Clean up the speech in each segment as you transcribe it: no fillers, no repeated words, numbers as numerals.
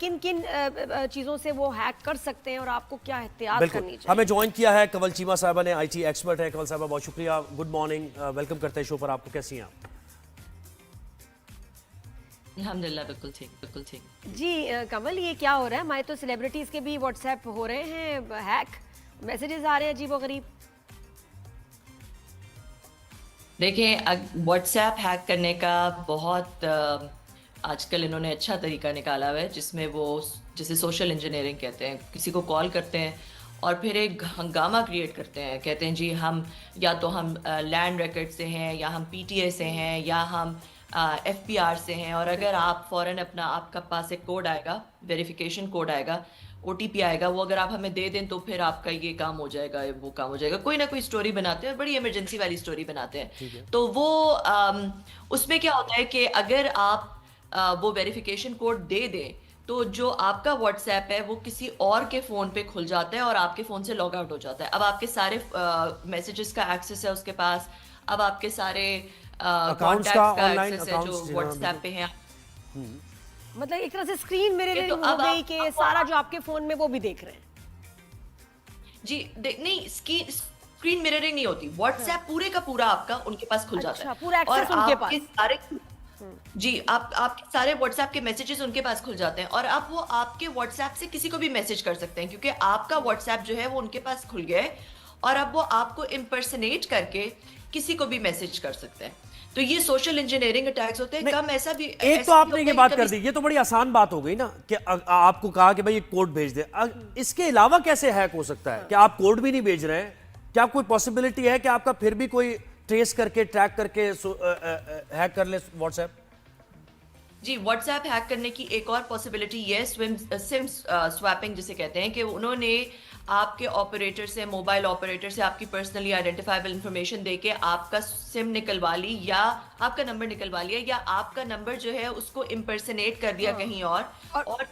किन किन चीजों से वो हैक कर सकते हैं और आपको क्या एहतियात करनी चाहिए? हमें ज्वाइन किया है कंवल चीमा साहबा ने, IT एक्सपर्ट है। कंवल साहबा बहुत शुक्रिया, गुड मॉर्निंग, वेलकम करते हैं शो पर आपको। कैसी हैं आप? अल्हम्दुलिल्लाह बिल्कुल ठीक। जी कमल, ये क्या हो रहा है? हमारे तो सेलिब्रिटीज के भी व्हाट्सएप हो रहे हैं हैक, मैसेजेस आ रहे हैं अजीब व गरीब। देखिए, व्हाट्सएप हैक करने का बहुत आजकल इन्होंने अच्छा तरीका निकाला हुआ है, जिसमें वो जैसे सोशल इंजीनियरिंग कहते हैं, किसी को कॉल करते हैं और फिर एक हंगामा क्रिएट करते हैं। कहते हैं जी हम या तो हम लैंड रिकॉर्ड से हैं, या हम PTA से हैं, या हम FPR से हैं, और अगर आप फौरन अपना आपका पास एक कोड आएगा, वेरिफिकेशन कोड आएगा, OTP आएगा, वो अगर आप हमें दे दें तो फिर आपका ये काम हो जाएगा, वो काम हो जाएगा। कोई ना कोई स्टोरी बनाते हैं, बड़ी इमरजेंसी वाली स्टोरी बनाते हैं। तो वो उसमें क्या होता है कि अगर आप वो वेरिफिकेशन कोड दे दें तो जो आपका व्हाट्सएप है वो किसी और के फोन पे खुल जाता है और आपके फोन से लॉग आउट हो जाता है। अब आपके सारे मैसेजेस का एक्सेस है उसके पास, अब आपके सारे अकाउंट्स कॉन्टैक्ट्स का ऑनलाइन एक्सेस है जो व्हाट्सएप पे है। मतलब एक तरह से स्क्रीन मिररिंग तो हो अब गई कि सारा जो आपके फोन में वो भी देख रहे हैं। जी नहीं, स्क्रीन मिररिंग नहीं होती, व्हाट्सएप पूरे का पूरा आपका उनके पास खुल जाता है। पूरा एक्सेस उनके पास। सारे जी आपके सारे व्हाट्सएप के मैसेजेस उनके पास खुल जाते हैं, और अब वो आपके व्हाट्सएप से किसी को भी मैसेज कर सकते हैं, क्योंकि आपका व्हाट्सएप जो है वो उनके पास खुल गया है, और अब वो आपको इम्पर्सनेट करके किसी को भी मैसेज कर सकते हैं। तो ये सोशल इंजीनियरिंग अटैक्स होते हैं। कम ऐसा भी एक तो आपने ये बात कर दी, ये तो बड़ी आसान बात हो गई ना कि आपको कहा कि भाई ये कोड भेज दे। इसके अलावा कैसे हैक हो सकता है? क्या आप कोड भी नहीं भेज रहे हैं? क्या कोई पॉसिबिलिटी है कि आपका फिर भी कोई ट्रेस करके, ट्रैक करके हैक कर ले व्हाट्सएप? जी, व्हाट्सएप हैक करने की एक और पॉसिबिलिटी ये है सिम स्वैपिंग जिसे कहते हैं, कि उन्होंने आपके ऑपरेटर से, मोबाइल ऑपरेटर से आपकी पर्सनली आइडेंटिफाइबल इंफॉर्मेशन देके आपका सिम निकलवा ली, या आपका नंबर निकलवा लिया, या आपका नंबर जो है उसको इम्पर्सनेट कर दिया कहीं और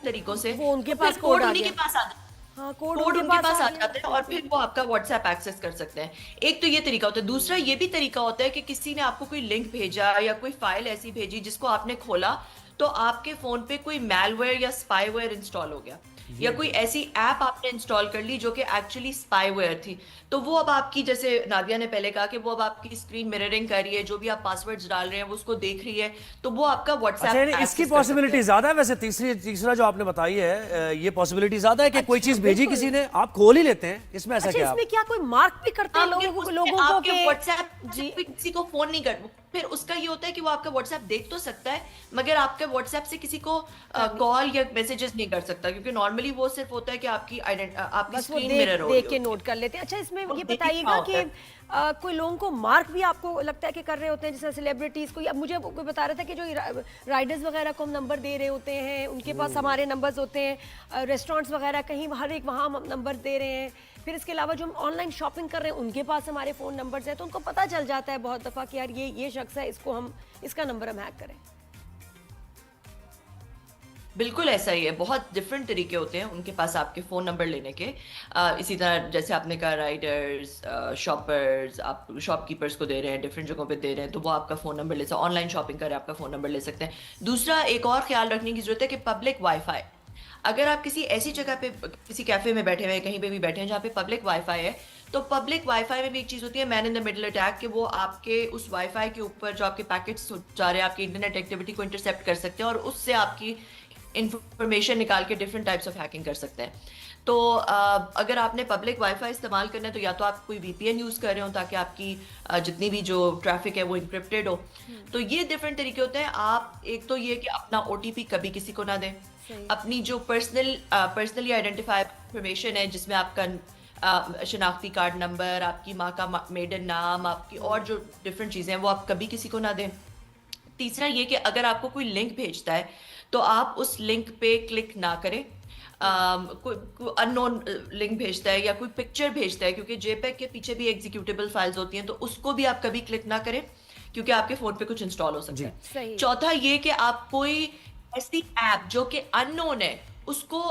तरीकों से। वो उनके तो पास फिर कोड आ उन्हीं गया। के पास आ जाता है। हाँ, कोड उनके पास आ जाता है और फिर वो आपका व्हाट्सएप एक्सेस कर सकते हैं। एक तो ये तरीका होता है। दूसरा ये भी तरीका होता है कि किसी ने आपको कोई लिंक भेजा या कोई फाइल ऐसी भेजी जिसको आपने खोला तो आपके फोन पे कोई मैलवेयर या स्पाईवेयर इंस्टॉल हो गया, या कोई ऐसी ऐप आपने इंस्टॉल कर ली जो कि एक्चुअली स्पाईवेयर थी। तो वो अब आपकी, जैसे नादिया ने पहले कहा कि वो अब आपकी स्क्रीन मिररिंग कर रही है, जो भी आप पासवर्ड्स डाल रहे हैं वो उसको देख रही है, तो वो आपका व्हाट्सएप अच्छा, इसकी पॉसिबिलिटी ज्यादा है वैसे। तीसरा जो आपने बताई है, ये पॉसिबिलिटी ज्यादा है कि कोई चीज भेजी किसी ने, आप खोल ही लेते हैं। इसमें ऐसा क्या? इसमें क्या कोई मार्क भी करते हैं लोगों को कि व्हाट्सएप जी किसी को फोन नहीं कर, फिर उसका ये होता है कि वो आपका व्हाट्सएप देख तो सकता है मगर आपके व्हाट्सएप से किसी को कॉल या मैसेजेस नहीं कर सकता, क्योंकि नॉर्मली वो सिर्फ होता है कि आपकी स्क्रीन मिरर हो, देख के नोट कर लेते हैं। अच्छा, इसमें ये बताइएगा कि कोई लोगों को मार्क भी आपको लगता है कि कर रहे होते हैं, जैसे सेलिब्रिटीज को। अब मुझे कोई बता रहा था कि जो राइडर्स वगैरह को हम नंबर दे रहे होते हैं, उनके पास हमारे नंबर्स होते हैं, रेस्टोरेंट्स वगैरह कहीं हर एक वहाँ हम नंबर दे रहे हैं। फिर इसके अलावा जो हम ऑनलाइन शॉपिंग कर रहे हैं उनके पास हमारे फ़ोन नंबर्स हैं, तो उनको पता चल जाता है बहुत दफ़ा कि यार ये शख्स है, इसका नंबर हम हैक करें। बिल्कुल ऐसा ही है। बहुत डिफरेंट तरीके होते हैं उनके पास आपके फ़ोन नंबर लेने के। इसी तरह जैसे आपने कहा राइडर्स, शॉपर्स, आप शॉपकीपर्स को दे रहे हैं, डिफरेंट जगहों पे दे रहे हैं, तो वो आपका फ़ोन नंबर ले सकते हैं। ऑनलाइन शॉपिंग करें, आपका फ़ोन नंबर ले सकते हैं। दूसरा एक और ख्याल रखने की ज़रूरत है कि पब्लिक वाईफाई, अगर आप किसी ऐसी जगह पे, किसी कैफे में बैठे हुए हैं, कहीं पे भी बैठे हैं जहाँ पे पब्लिक वाईफाई है, तो पब्लिक वाईफाई में भी एक चीज़ होती है man in the middle attack, कि वो आपके उस वाईफाई के ऊपर जो आपके पैकेट्स जा रहे हैं, आपकी इंटरनेट एक्टिविटी को इंटरसेप्ट कर सकते हैं और उससे आपकी इंफॉर्मेशन निकाल के डिफरेंट टाइप्स ऑफ हैकिंग कर सकते हैं। तो अगर आपने पब्लिक वाईफाई इस्तेमाल करना है तो या तो आप कोई VPN यूज़ कर रहे हो ताकि आपकी जितनी भी जो ट्रैफिक है वो इंक्रिप्टेड हो। तो ये डिफरेंट तरीके होते हैं। आप एक तो ये कि अपना OTP कभी किसी को ना दें, अपनी जो पर्सनली आइडेंटिफाई इंफॉर्मेशन है जिसमें आपका शनाख्ती कार्ड नंबर, आपकी माँ का मेडन नाम, आपकी और जो डिफरेंट चीज़ें हैं वो आप कभी किसी को ना दें। तीसरा ये कि अगर आपको कोई लिंक भेजता है तो आप उस लिंक पे क्लिक ना करें। कोई अननोन लिंक भेजता है या कोई पिक्चर भेजता है, क्योंकि JPEG के पीछे भी एग्जीक्यूटेबल फाइल्स होती हैं, तो उसको भी आप कभी क्लिक ना करें क्योंकि आपके फोन पे कुछ इंस्टॉल हो सकता है। चौथा ये कि आप कोई ऐसी ऐप जो कि अननोन है उसको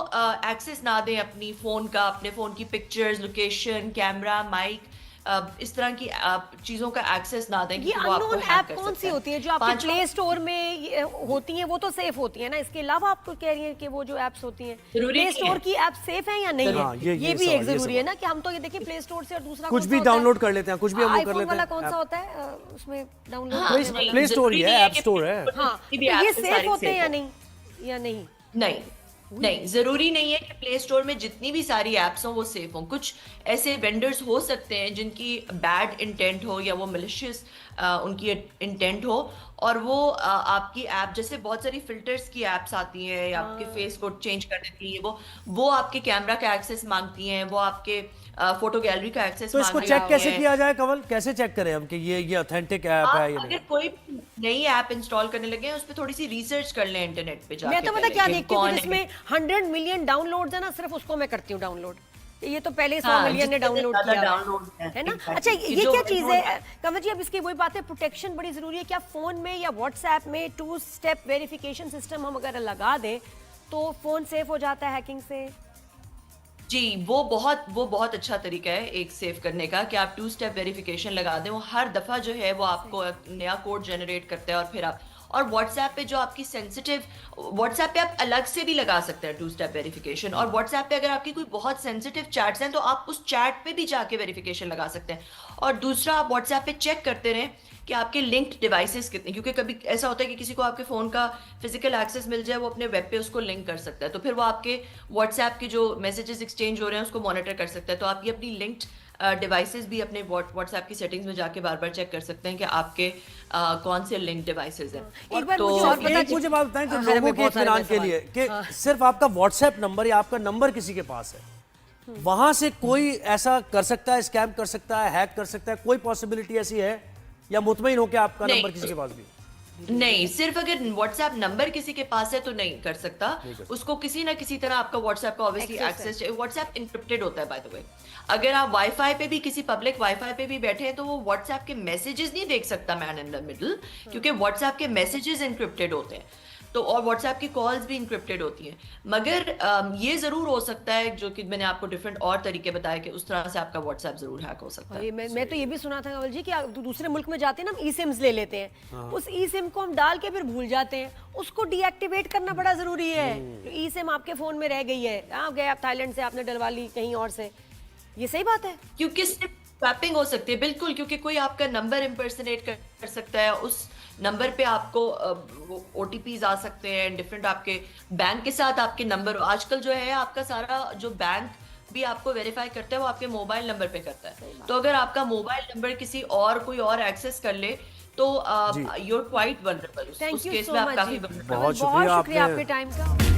एक्सेस ना दें अपनी फोन का, अपने फोन की पिक्चर्स, लोकेशन, कैमरा, माइक, इस तरह की चीजों का एक्सेस ना दें ये कि वो आपको अननोन हैक ऐप कर कौन सकते सी हैं। होती है जो आपके पांचवा- प्ले स्टोर में होती हैं, वो तो सेफ होती है ना, इसके अलावा आप तो कह रही हैं कि वो जो ऐप्स होती हैं जरूरी प्ले नहीं स्टोर है। की ऐप सेफ है या नहीं हाँ, है, ये भी एक सवाल, ये जरूरी है सवाल। ना कि हम तो ये देखिए प्ले स्टोर से और दूसरा कुछ कौन भी सा होता है? डाउनलोड कर लेते हैं, कुछ भी हम वो कर iPhone लेते वाला हैं। कौन सा होता है उसमें डाउनलोड हाँ, करने नहीं, वाला? प्ले स्टोर ही जरूरी है, नहीं है ऐप कि स्टोर है। हाँ, किसी तो भी ये ऐप से सेफ सारी होते हैं safe या हो। नहीं, या नहीं? नहीं नहीं, जरूरी नहीं है कि प्ले स्टोर में जितनी भी सारी एप्स हों वो सेफ हों। कुछ ऐसे वेंडर्स हो सकते हैं जिनकी बैड इंटेंट हो या वो मिलिशियस उनकी इंटेंट हो, और वो आपकी ऐप, जैसे बहुत सारी फिल्टर्स की एप्स आती हैं या आपके फेस को चेंज कर देती हैं, वो आपके कैमरा का एक्सेस मांगती हैं, वो आपके फोटो गैलरी का एक्सेस तो इसको मांगती चेक कैसे हैं। किया जाए कमल, कैसे चेक करें हम कि ये ऑथेंटिक ऐप आप है या अगर नहीं? कोई नई ऐप इंस्टॉल करने लगे हैं उस पर थोड़ी सी रिसर्च कर लें इंटरनेट पे जाके। मैं तो पता पहले क्या कि देखती हूँ कौन है। जिसमें 100 मिलियन डाउनलोड्स है ना, सिर्फ उसको मैं करती हूँ डाउनलोड। ये तो पहले 100 हाँ, मिलियन ने जितने डाउनलोड ज्यादा किया downloads हैं, है ना? exactly। अच्छा, कि ये जो क्या चीज है unknown- कमल जी? अब इसकी वही बात है, प्रोटेक्शन बड़ी जरूरी है। क्या फोन में या व्हाट्सएप में 2 स्टेप वेरिफिकेशन सिस्टम हम अगर लगा दें तो फोन सेफ हो जाता है हैकिंग से? जी, वो बहुत अच्छा तरीका है एक सेव करने का कि आप 2 स्टेप वेरिफिकेशन लगा दें। वो हर दफा जो है वो आपको एक नया कोड जनरेट करता है, और फिर आप, और व्हाट्सएप पे जो आपकी सेंसिटिव, व्हाट्सएप पे आप अलग से भी लगा सकते हैं 2 स्टेप वेरिफिकेशन, और व्हाट्सएप पे अगर आपकी कोई बहुत सेंसिटिव चैट्स हैं तो आप उस चैट पे भी जाके वेरिफिकेशन लगा सकते हैं। और दूसरा, आप व्हाट्सएप पे चेक करते रहें कि आपके लिंक्ड डिवाइसेस कितने, क्योंकि कभी ऐसा होता है कि किसी को आपके फ़ोन का फिजिकल एक्सेस मिल जाए, वो अपने वेब पे उसको लिंक कर सकता है, तो फिर वो आपके व्हाट्सएप के जो मैसेजेस एक्सचेंज हो रहे हैं उसको मॉनिटर कर सकता है। तो आप ये अपनी लिंक्ड डिवाइसेस भी अपने व्हाट्सएप की सेटिंग्स में जाके बार बार चेक कर सकते हैं कि आपके कौन से लिंक डिवाइसेस हैं। एक बार तो मुझे और पता एक मुझे बात बताएं जो हाँ, लोगों हमें के बहुत सारे इत्मीनान के सवाल। लिए कि सिर्फ आपका व्हाट्सएप नंबर या आपका नंबर किसी के पास है, वहां से कोई ऐसा कर सकता है, स्कैम कर सकता है, हैक कर सकता है, कोई पॉसिबिलिटी ऐसी है, या मुतमईन हो कि आपका नहीं। नंबर किसी के पास भी? नहीं, सिर्फ अगर व्हाट्सएप नंबर किसी के पास है तो नहीं कर सकता। उसको किसी ना किसी तरह आपका व्हाट्सएप का ऑब्वियसली एक्सेस चाहिए। व्हाट्सएप इंक्रिप्टेड होता है बाय द वे। अगर आप वाईफाई पे भी, किसी पब्लिक वाईफाई पे भी बैठे हैं तो वो व्हाट्सएप के मैसेजेस नहीं देख सकता मैन इन द मिडल, क्योंकि व्हाट्सएप के मैसेजेस इंक्रिप्टेड होते हैं। तो और व्हाट्सएप की कॉल्स भी इंक्रिप्टेड होती हैं। मगर ये जरूर हो सकता है, जो कि मैंने आपको डिफरेंट और तरीके बताए, कि उस तरह से आपका व्हाट्सएप जरूर हैक हो सकता है। ये मैं तो ये भी सुना था कमल जी कि दूसरे मुल्क में जाते हैं ना, हम ई सिम्स ले लेते हैं, उस ई सिम को हम डाल के फिर भूल जाते हैं, उसको डीएक्टिवेट करना बड़ा जरूरी है। ई सिम आपके फोन में रह गई है, आप गए, आप थाईलैंड से आपने डलवा ली कहीं और से, ये सही बात है? क्योंकि स्वैपिंग हो सकती है, बिल्कुल, क्योंकि कोई आपका नंबर इम्पर्सनेट कर सकता है, उस नंबर पे आपको ओटीपीज आ सकते हैं, डिफरेंट आपके बैंक के साथ आपके नंबर, आजकल जो है आपका सारा जो बैंक भी आपको वेरीफाई करता है वो आपके मोबाइल नंबर पे करता है। तो अगर आपका मोबाइल नंबर किसी और कोई और एक्सेस कर ले तो you are quite vulnerable. Thank उस यू केस सो में आप मच काफी जी, vulnerable बहुत बहुत शुक्रिया शुक्रिया आपने- आपके टाइम का।